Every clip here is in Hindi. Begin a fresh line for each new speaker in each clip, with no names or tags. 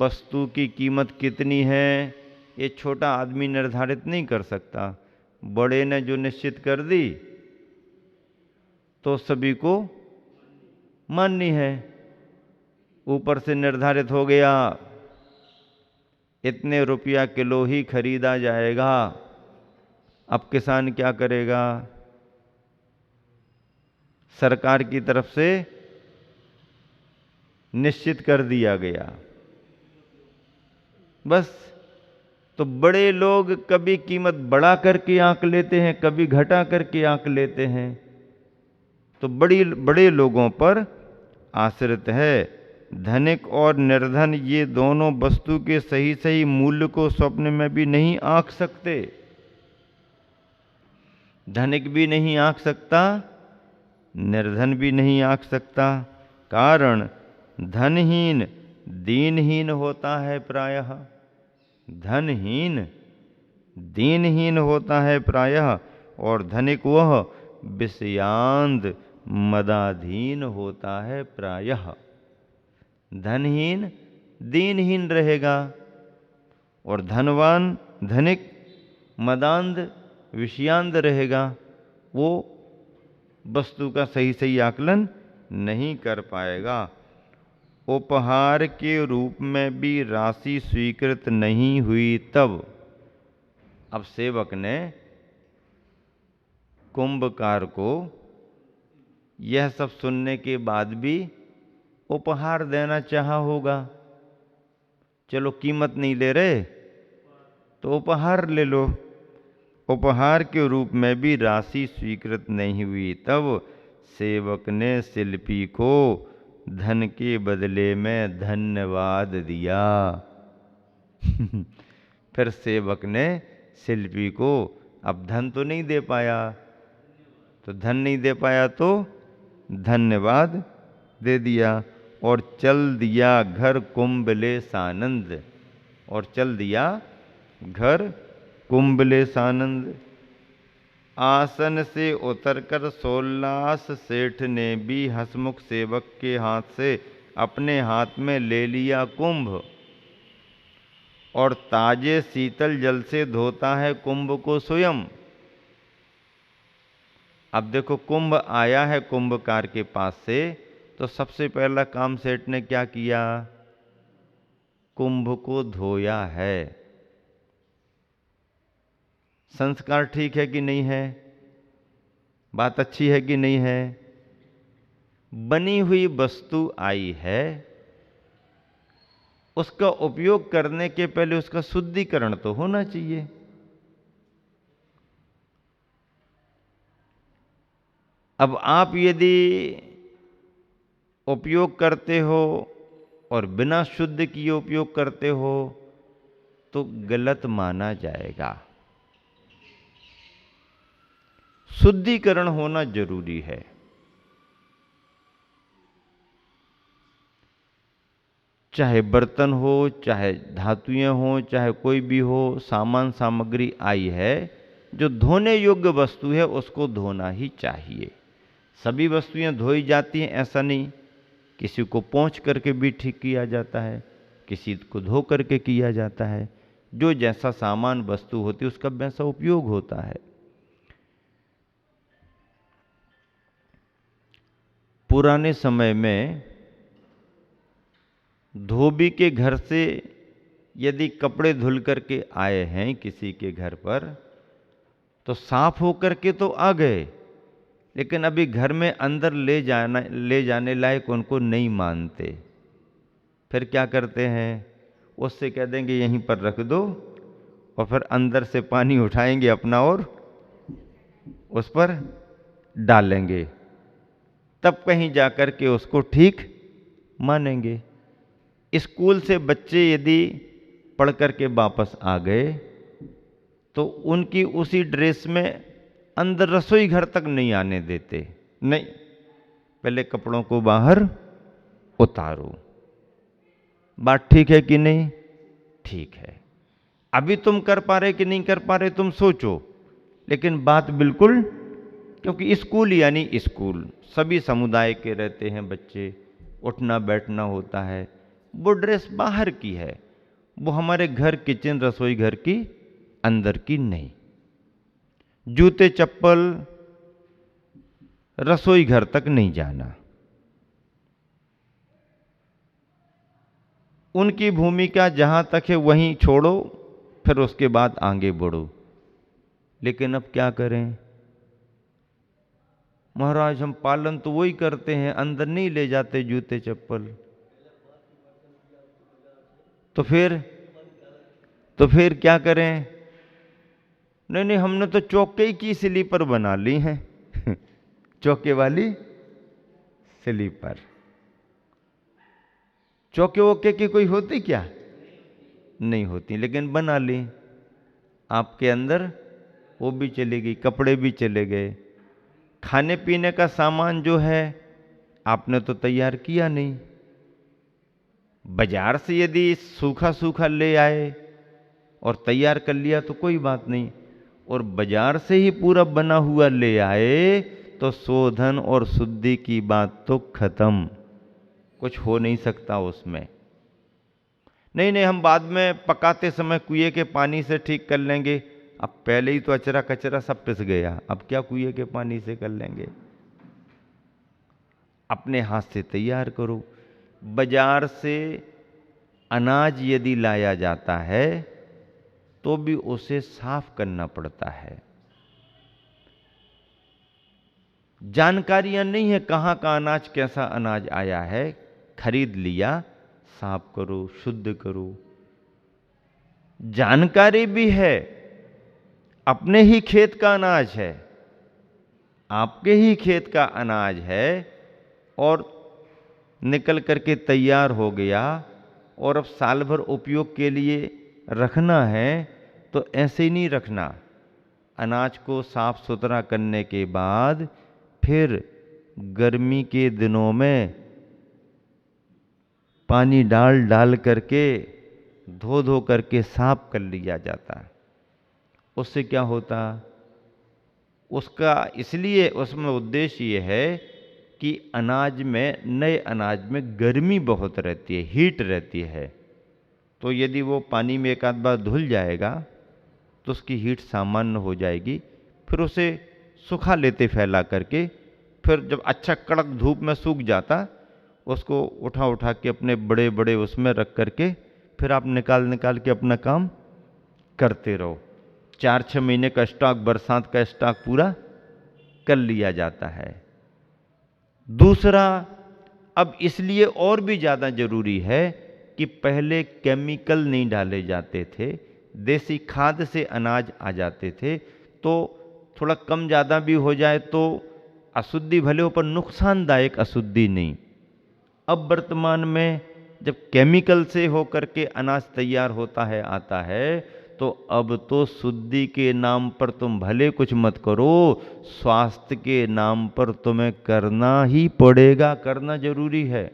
वस्तु की कीमत कितनी है ये छोटा आदमी निर्धारित नहीं कर सकता। बड़े ने जो निश्चित कर दी तो सभी को माननी है। ऊपर से निर्धारित हो गया इतने रुपया किलो ही खरीदा जाएगा। अब किसान क्या करेगा? सरकार की तरफ से निश्चित कर दिया गया, बस। तो बड़े लोग कभी कीमत बढ़ा करके आंक लेते हैं, कभी घटा करके आंक लेते हैं। तो बड़े लोगों पर आश्रित है। धनिक और निर्धन ये दोनों वस्तु के सही सही मूल्य को स्वप्न में भी नहीं आंक सकते। धनिक भी नहीं आंक सकता, निर्धन भी नहीं आंक सकता। कारण धनहीन दीनहीन होता है प्रायः। धनहीन दीनहीन होता है प्रायः, और धनिक वह विषयांध मदाधीन होता है प्रायः। धनहीन दीनहीन रहेगा और धनवान धनिक मदांध विषयांध रहेगा। वो वस्तु का सही सही आकलन नहीं कर पाएगा। उपहार के रूप में भी राशि स्वीकृत नहीं हुई तब। अब सेवक ने कुंभकार को यह सब सुनने के बाद भी उपहार देना चाहा होगा। चलो कीमत नहीं ले रहे तो उपहार ले लो। उपहार के रूप में भी राशि स्वीकृत नहीं हुई तब सेवक ने शिल्पी को धन के बदले में धन्यवाद दिया। फिर सेवक ने शिल्पी को, अब धन तो नहीं दे पाया, तो धन नहीं दे पाया तो धन्यवाद दे दिया। और चल दिया घर कुंभले सानंद। और चल दिया घर कुंभले सानंद। आसन से उतरकर सोल्लास सेठ ने भी हसमुख सेवक के हाथ से अपने हाथ में ले लिया कुंभ, और ताजे शीतल जल से धोता है कुंभ को स्वयं। अब देखो, कुंभ आया है कुंभकार के पास से, तो सबसे पहला काम सेठ ने क्या किया? कुंभ को धोया है। संस्कार ठीक है कि नहीं है? बात अच्छी है कि नहीं है? बनी हुई वस्तु आई है, उसका उपयोग करने के पहले उसका शुद्धिकरण तो होना चाहिए। अब आप यदि उपयोग करते हो और बिना शुद्ध किए उपयोग करते हो तो गलत माना जाएगा। शुद्धिकरण होना जरूरी है। चाहे बर्तन हो, चाहे धातुएं हो, चाहे कोई भी हो, सामान सामग्री आई है जो धोने योग्य वस्तु है उसको धोना ही चाहिए। सभी वस्तुएं धोई जाती हैं ऐसा नहीं। किसी को पोंछ करके भी ठीक किया जाता है, किसी को धो करके किया जाता है। जो जैसा सामान वस्तु होती है उसका वैसा उपयोग होता है। पुराने समय में धोबी के घर से यदि कपड़े धुल करके आए हैं किसी के घर पर, तो साफ होकर के तो आ गए, लेकिन अभी घर में अंदर ले जाने लायक उनको नहीं मानते। फिर क्या करते हैं? उससे कह देंगे यहीं पर रख दो, और फिर अंदर से पानी उठाएंगे अपना और उस पर डालेंगे, तब कहीं जाकर के उसको ठीक मानेंगे। स्कूल से बच्चे यदि पढ़ करके वापस आ गए तो उनकी उसी ड्रेस में अंदर रसोई घर तक नहीं आने देते। नहीं, पहले कपड़ों को बाहर उतारो। बात ठीक है कि नहीं? ठीक है। अभी तुम कर पा रहे कि नहीं कर पा रहे तुम सोचो, लेकिन बात बिल्कुल, क्योंकि स्कूल यानी स्कूल, सभी समुदाय के रहते हैं बच्चे, उठना बैठना होता है, वो ड्रेस बाहर की है, वो हमारे घर किचन रसोई घर की अंदर की नहीं। जूते चप्पल रसोई घर तक नहीं जाना। उनकी भूमिका जहां तक है वहीं छोड़ो, फिर उसके बाद आगे बढ़ो। लेकिन अब क्या करें महाराज, हम पालन तो वही करते हैं, अंदर नहीं ले जाते जूते चप्पल। तो फिर क्या करें? नहीं नहीं, हमने तो चौके की स्लीपर बना ली हैं चौके वाली स्लीपर। चौके वोके की कोई होती क्या? नहीं होती, लेकिन बना ली। आपके अंदर वो भी चली गई, कपड़े भी चले गए। खाने पीने का सामान जो है आपने तो तैयार किया नहीं। बाजार से यदि सूखा सूखा ले आए और तैयार कर लिया तो कोई बात नहीं, और बाजार से ही पूरा बना हुआ ले आए तो शोधन और शुद्धि की बात तो खत्म, कुछ हो नहीं सकता उसमें। नहीं नहीं, हम बाद में पकाते समय कुएं के पानी से ठीक कर लेंगे। अब पहले ही तो अचरा कचरा सब पिस गया, अब क्या कुएं के पानी से कर लेंगे? अपने हाथ से तैयार करो। बाजार से अनाज यदि लाया जाता है तो भी उसे साफ करना पड़ता है। जानकारियां नहीं है कहां का अनाज कैसा अनाज आया है, खरीद लिया, साफ करो, शुद्ध करो। जानकारी भी है, अपने ही खेत का अनाज है, आपके ही खेत का अनाज है और निकल करके तैयार हो गया और अब साल भर उपयोग के लिए रखना है, तो ऐसे ही नहीं रखना। अनाज को साफ सुथरा करने के बाद फिर गर्मी के दिनों में पानी डाल डाल करके धो धो करके साफ कर लिया जाता है। उससे क्या होता? उसका इसलिए उसमें उद्देश्य ये है कि अनाज में, नए अनाज में गर्मी बहुत रहती है, हीट रहती है। तो यदि वो पानी में एक आध बार धुल जाएगा तो उसकी हीट सामान्य हो जाएगी। फिर उसे सुखा लेते फैला करके, फिर जब अच्छा कड़क धूप में सूख जाता, उसको उठा उठा के अपने बड़े बड़े उसमें रख करके फिर आप निकाल निकाल के अपना काम करते रहो। 4-6 महीने का स्टॉक, बरसात का स्टॉक पूरा कर लिया जाता है। दूसरा, अब इसलिए और भी ज़्यादा जरूरी है कि पहले केमिकल नहीं डाले जाते थे, देसी खाद से अनाज आ जाते थे, तो थोड़ा कम ज़्यादा भी हो जाए तो अशुद्धि भले हो पर नुकसानदायक अशुद्धि नहीं। अब वर्तमान में जब केमिकल से होकर के अनाज तैयार होता है, आता है, तो अब तो शुद्धि के नाम पर तुम भले कुछ मत करो, स्वास्थ्य के नाम पर तुम्हें करना ही पड़ेगा, करना जरूरी है।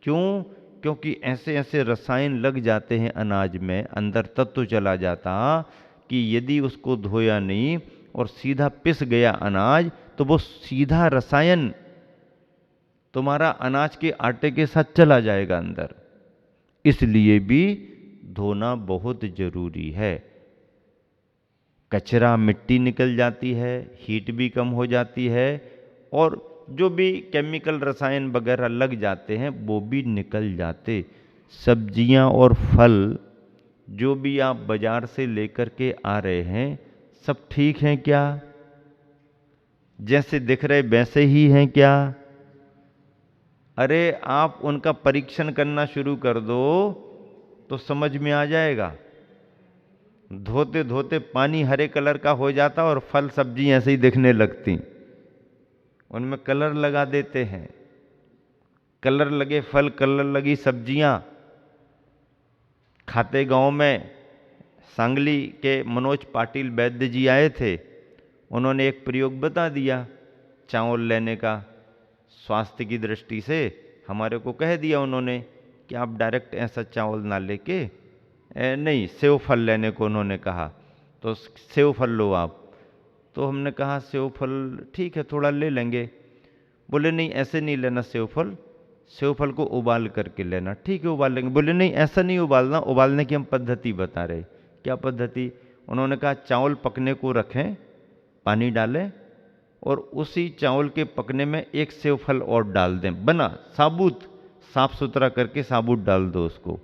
क्यों? क्योंकि ऐसे ऐसे रसायन लग जाते हैं अनाज में, अंदर तत्व चला जाता कि यदि उसको धोया नहीं और सीधा पिस गया अनाज, तो वो सीधा रसायन तुम्हारा अनाज के आटे के साथ चला जाएगा अंदर। इसलिए भी धोना बहुत जरूरी है। कचरा, मिट्टी निकल जाती है, हीट भी कम हो जाती है, और जो भी केमिकल रसायन वगैरह लग जाते हैं वो भी निकल जाते। सब्जियां और फल जो भी आप बाजार से लेकर के आ रहे हैं, सब ठीक हैं क्या? जैसे दिख रहे वैसे ही हैं क्या? अरे आप उनका परीक्षण करना शुरू कर दो तो समझ में आ जाएगा। धोते धोते पानी हरे कलर का हो जाता और फल सब्जी ऐसे ही दिखने लगती। उनमें कलर लगा देते हैं, कलर लगे फल, कलर लगी सब्जियां खाते। गांव में सांगली के मनोज पाटिल वैद्य जी आए थे, उन्होंने एक प्रयोग बता दिया चावल लेने का। स्वास्थ्य की दृष्टि से हमारे को कह दिया उन्होंने कि आप डायरेक्ट ऐसा चावल ना लेके, नहीं, सेव फल लेने को उन्होंने कहा, तो सेव फल लो आप। तो हमने कहा सेव फल ठीक है, थोड़ा ले लेंगे। बोले नहीं, ऐसे नहीं लेना सेव फल, सेव फल को उबाल करके लेना। ठीक है उबाल लेंगे। बोले नहीं ऐसा नहीं उबालना, उबालने की हम पद्धति बता रहे। क्या पद्धति? उन्होंने कहा चावल पकने को रखें, पानी डालें और उसी चावल के पकने में एक सेव फल और डाल दें, बना साबुत, साफ सुथरा करके साबुत डाल दो उसको।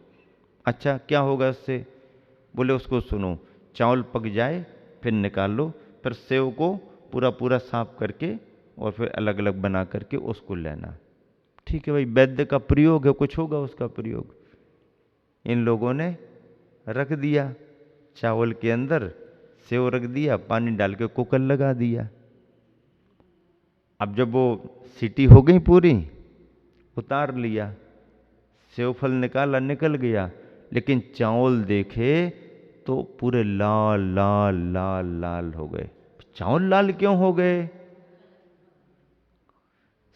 अच्छा क्या होगा उससे? बोले उसको सुनो, चावल पक जाए फिर निकाल लो, फिर सेव को पूरा पूरा साफ करके और फिर अलग अलग बना करके उसको लेना। ठीक है भाई, वैद्य का प्रयोग है, कुछ होगा उसका प्रयोग। इन लोगों ने रख दिया चावल के अंदर, सेव रख दिया, पानी डाल के कुकर लगा दिया। अब जब वो सीटी हो गई पूरी, उतार लिया, सेव फल निकाला, निकल गया, लेकिन चावल देखे तो पूरे लाल लाल लाल लाल हो गए। चावल लाल क्यों हो गए?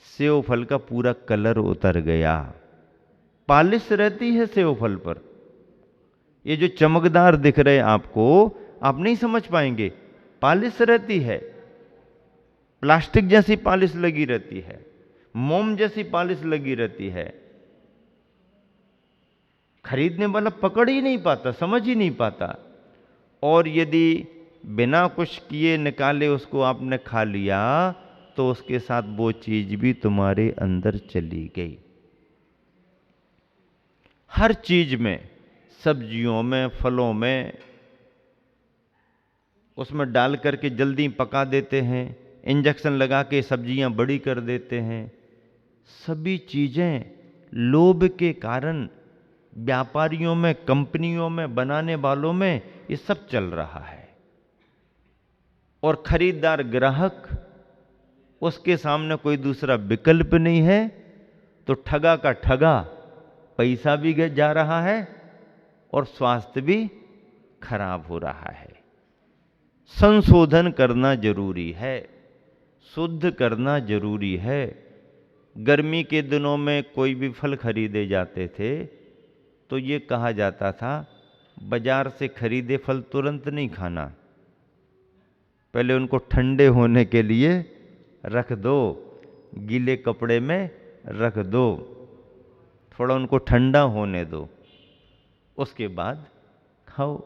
सेव फल का पूरा कलर उतर गया। पालिश रहती है सेव फल पर, ये जो चमकदार दिख रहे आपको, आप नहीं समझ पाएंगे, पालिश रहती है, प्लास्टिक जैसी पालिश लगी रहती है, मोम जैसी पालिश लगी रहती है। खरीदने वाला पकड़ ही नहीं पाता, समझ ही नहीं पाता। और यदि बिना कुछ किए निकाले उसको आपने खा लिया तो उसके साथ वो चीज भी तुम्हारे अंदर चली गई। हर चीज में, सब्जियों में, फलों में, उसमें डाल करके जल्दी पका देते हैं, इंजेक्शन लगा के सब्जियां बड़ी कर देते हैं। सभी चीजें लोभ के कारण व्यापारियों में, कंपनियों में, बनाने वालों में ये सब चल रहा है। और खरीदार ग्राहक, उसके सामने कोई दूसरा विकल्प नहीं है, तो ठगा का ठगा, पैसा भी जा रहा है और स्वास्थ्य भी खराब हो रहा है। संशोधन करना जरूरी है, शुद्ध करना जरूरी है। गर्मी के दिनों में कोई भी फल खरीदे जाते थे तो ये कहा जाता था बाजार से खरीदे फल तुरंत नहीं खाना, पहले उनको ठंडे होने के लिए रख दो, गीले कपड़े में रख दो, थोड़ा उनको ठंडा होने दो, उसके बाद खाओ।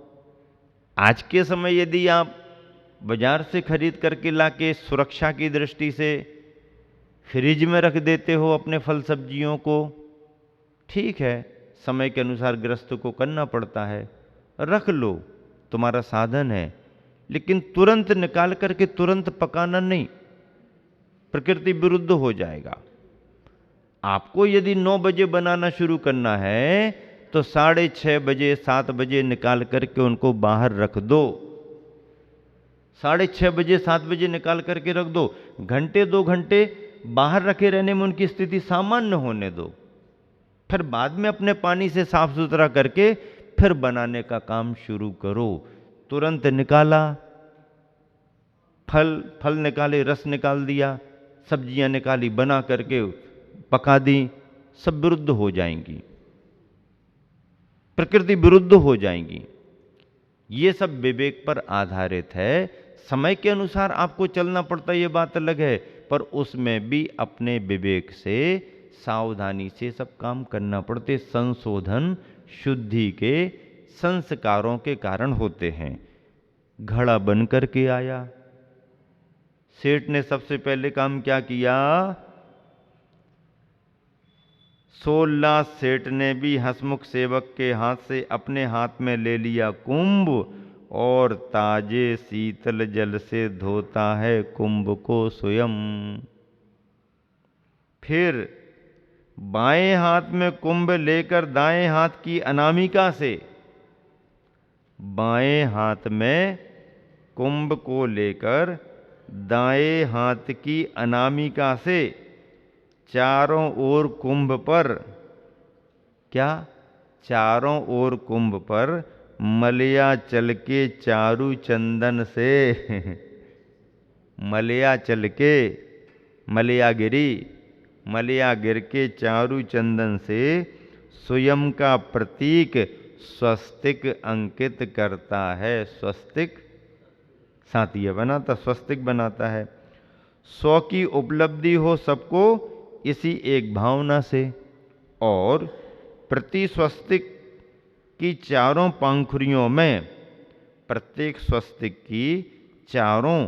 आज के समय यदि आप बाजार से खरीद करके लाके सुरक्षा की दृष्टि से फ्रिज में रख देते हो अपने फल सब्जियों को, ठीक है, समय के अनुसार गृहस्थ को करना पड़ता है, रख लो, तुम्हारा साधन है, लेकिन तुरंत निकाल करके तुरंत पकाना नहीं, प्रकृति विरुद्ध हो जाएगा। आपको यदि 9 बजे बनाना शुरू करना है तो 6:30 बजे, 7 बजे निकाल करके उनको बाहर रख दो। 6:30 बजे, 7 बजे निकाल करके रख दो, घंटे 2 घंटे बाहर रखे रहने में उनकी स्थिति सामान्य होने दो, फिर बाद में अपने पानी से साफ सुथरा करके फिर बनाने का काम शुरू करो। तुरंत निकाला, फल निकाले, रस निकाल दिया, सब्जियां निकाली, बना करके पका दी, सब विरुद्ध हो जाएंगी, प्रकृति विरुद्ध हो जाएंगी। ये सब विवेक पर आधारित है। समय के अनुसार आपको चलना पड़ता है, ये बात अलग है, पर उसमें भी अपने विवेक से, सावधानी से सब काम करना पड़ते। संशोधन शुद्धि के संस्कारों के कारण होते हैं। घड़ा बन करके आया, सेठ ने सबसे पहले काम क्या किया? 16 सेठ ने भी हंसमुख सेवक के हाथ से अपने हाथ में ले लिया कुंभ और ताजे शीतल जल से धोता है कुंभ को स्वयं। फिर बाएं हाथ में कुंभ लेकर दाएं हाथ की अनामिका से, बाएं हाथ में कुंभ को लेकर दाएं हाथ की अनामिका से चारों ओर कुंभ पर, क्या? चारों ओर कुंभ पर मलया चल के चारु चंदन से मलया चल के, मलया गिर के चारु चंदन से स्वयं का प्रतीक स्वस्तिक अंकित करता है। स्वस्तिक साथ ये बनाता, स्वस्तिक बनाता है। 100 की उपलब्धि हो सबको इसी एक भावना से, और प्रति स्वस्तिक की चारों पंखुड़ियों में, प्रत्येक स्वस्तिक की चारों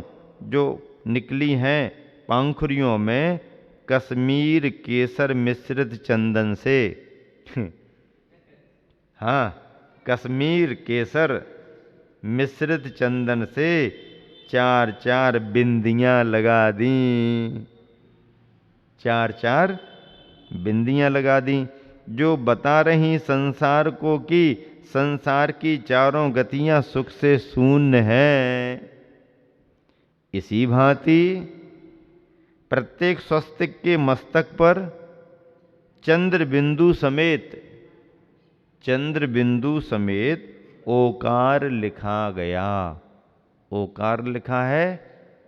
जो निकली हैं पंखुड़ियों में कश्मीर केसर मिश्रित चंदन से हाँ, कश्मीर केसर मिश्रित चंदन से 4-4 बिंदियां लगा दी, 4-4 बिंदियां लगा दी, जो बता रही संसार को कि संसार की चारों गतियां सुख से शून्य हैं। इसी भांति प्रत्येक स्वस्तिक के मस्तक पर चंद्र बिंदु समेत ओकार लिखा गया। ओकार लिखा है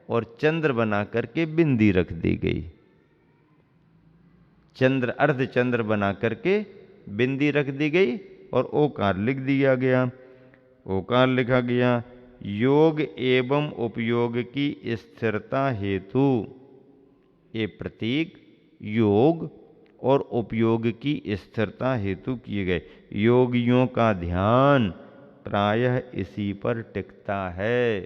और चंद्र बना करके बिंदी रख दी गई। चंद्र अर्ध चंद्र बना करके बिंदी रख दी गई और ओकार लिख दिया गया। ओकार लिखा गया। योग एवं उपयोग की स्थिरता हेतु, ये प्रतीक योग और उपयोग की स्थिरता हेतु किए गए। योगियों का ध्यान प्रायः इसी पर टिकता है।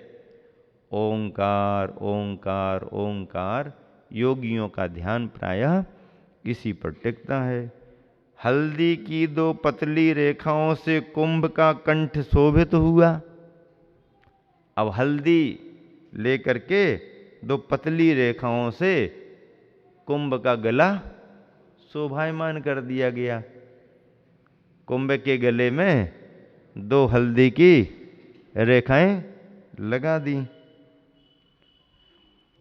ओंकार ओंकार ओंकार, योगियों का ध्यान प्रायः इसी पर टिकता है। हल्दी की 2 पतली रेखाओं से कुंभ का कंठ शोभित हुआ। अब हल्दी लेकर के 2 पतली रेखाओं से कुंभ का गला शोभायमान कर दिया गया। कुंभ के गले में 2 हल्दी की रेखाएं लगा दी।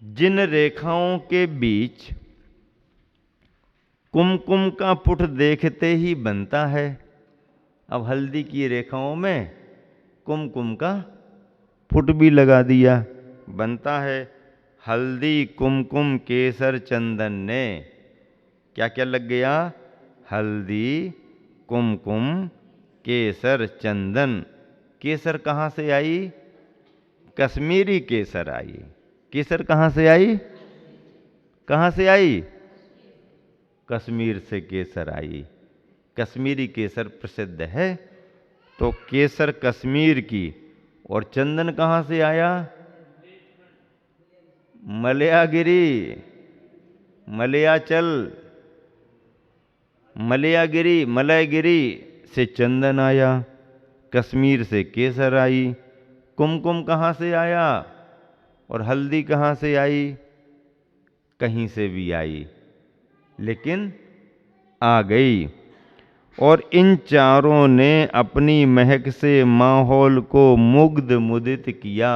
जिन रेखाओं के बीच कुमकुम का पुट देखते ही बनता है। अब हल्दी की रेखाओं में कुमकुम का पुट भी लगा दिया, बनता है। हल्दी कुमकुम केसर चंदन ने, क्या क्या लग गया? हल्दी कुमकुम केसर चंदन। केसर कहाँ से आई? कश्मीरी केसर आई। केसर कहाँ से आई? कहाँ से आई? कश्मीर से केसर आई। कश्मीरी केसर प्रसिद्ध है, तो केसर कश्मीर की। और चंदन कहाँ से आया? मलयागिरी, मलयाचल, मलयगिरी से चंदन आया। कश्मीर से केसर आई। कुमकुम कहाँ से आया? और हल्दी कहाँ से आई? कहीं से भी आई, लेकिन आ गई। और इन चारों ने अपनी महक से माहौल को मुग्ध मुदित किया।